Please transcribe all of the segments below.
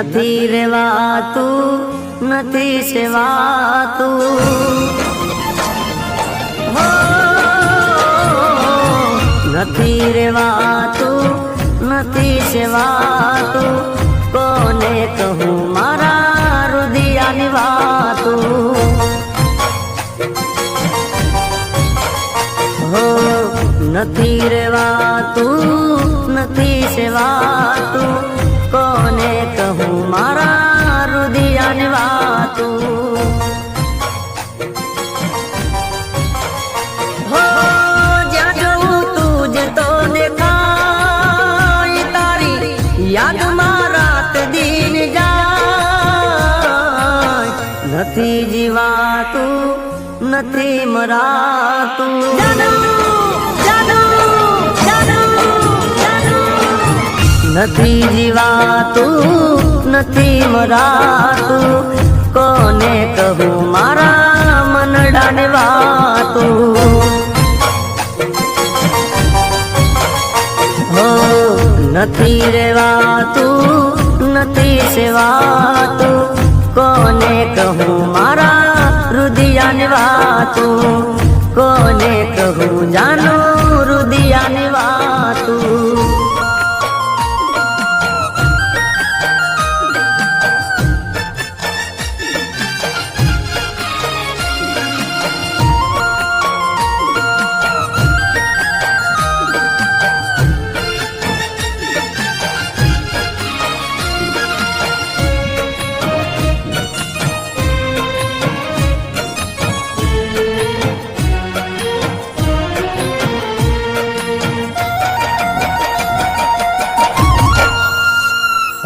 નથી રેવાતું, નથી સેવાતું, હો નથી રેવાતું, નથી સેવાતું, કોને કહું મારા રુદિયાની વાતું, હો નથી રેવાતું, નથી સેવાતું, કોને કહું મારા રુદિયાની વાતું, હો જ્યાં જવું તું જ તો દેખાય, તારી યાદમાં રાત દિન જાય, નથી જીવાતું, નથી મરાતું, નથી જીવાતું, નથી મરાતું, કોને કહું મારા મનડાની વાતું, હો નથી રેવાતું, નથી સેવાતું, કોને કહું મારા રુદિયાની વાતું, કોને કહું જાનું રુદિયાની વાતું,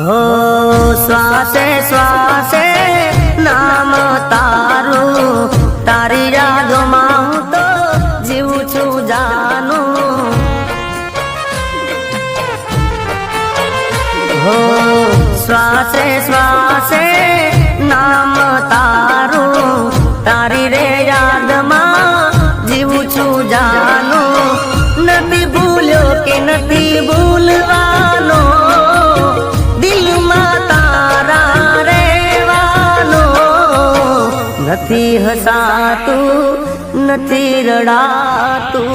હો શ્વાસે શ્વાસે નામ તારું, તારી યાદમાં હું તો જીવું છું જાનું, હો શ્વાસે શ્વાસે નામ તારું, તારી રે યાદમાં જીવું છું જાનું, નથી ભૂલ્યો કે નથી ભૂલવાનો, નથી હસાતું, નથી રડાતું,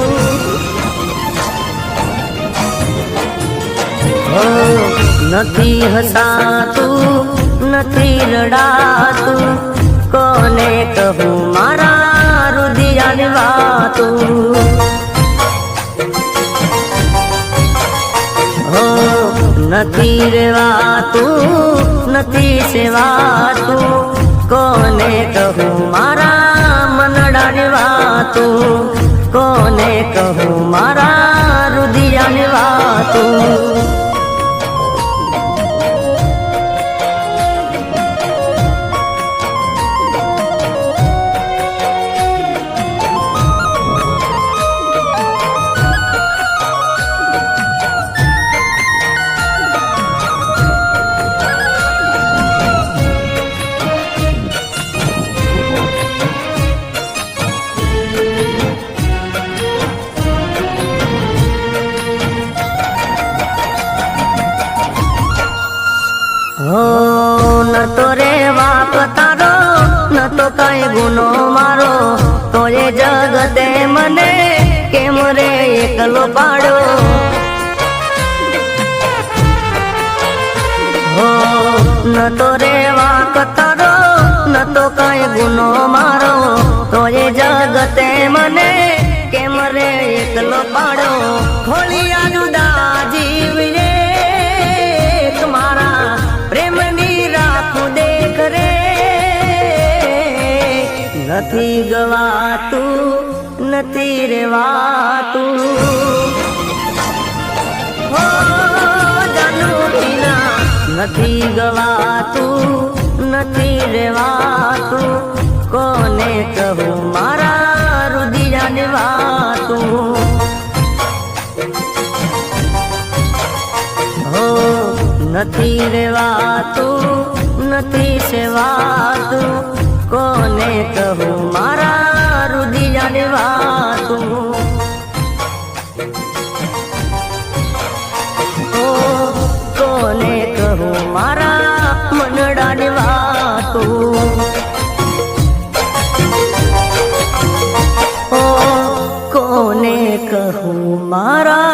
હો નથી હસાતું, નથી રડાતું, કોને કહું મારા રુદિયાની વાતું, હો નથી રેવાતું, નથી સેવાતું, કોને કહું મારા મનડાની વાતું, કોને કહું મારા રુદિયાની વાતું, હો ન તો રેવા તારો, ન તો કઈ ગુનો મારો, તો એ જગતે મને કેમ રે એકલો પાડો, હો ન તો રેવા તારો, ન તો કઈ ગુનો મારો, તો એ જગતે મને કેમ રે એકલો પાડો, ખોલિયા જુદા જીવીએ તમારા પ્રેમની રાખું દેખ રે, નથી ગવાતું, નથી રેવાતું, હો જાનુટીના નથી ગવાતું, નથી રેવાતું, કોને કહું મારા રુદિયાની વાતું, હો નથી રેવાતું, નથી સેવાતું, કોને કહું મારા રુદિયાની વાતું, મારા